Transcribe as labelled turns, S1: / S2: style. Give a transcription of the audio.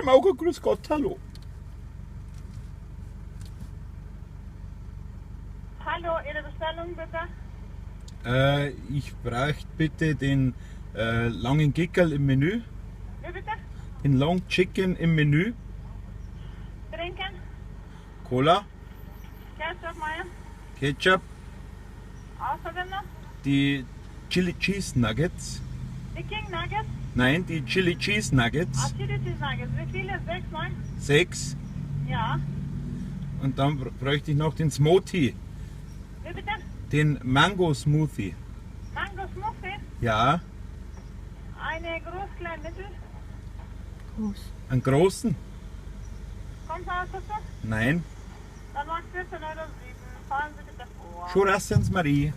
S1: Guten Morgen, grüß Gott, hallo.
S2: Hallo, Ihre Bestellung bitte?
S1: Ich bräuchte bitte den langen Gickerl im Menü,
S2: Wie bitte?
S1: den Long Chicken im Menü,
S2: Trinken?
S1: Cola,
S2: Ketchup, Mayo?
S1: Ketchup,
S2: Außerdem noch?
S1: die Chili Cheese Nuggets.
S2: Die King Nuggets?
S1: Nein, die Chili Cheese Nuggets.
S2: Chili Cheese Nuggets. Wie viele? 6, 9?
S1: 6.
S2: Ja.
S1: Und dann bräuchte ich noch den Smoothie,
S2: Wie bitte?
S1: den Mango Smoothie.
S2: Mango Smoothie?
S1: Ja,
S2: Eine groß, klein, mittel?
S1: einen großen?
S2: Kommt da was dazu?
S1: Nein.
S2: Dann macht 14,07 €. Fahren Sie bitte vor.
S1: Schon Marie.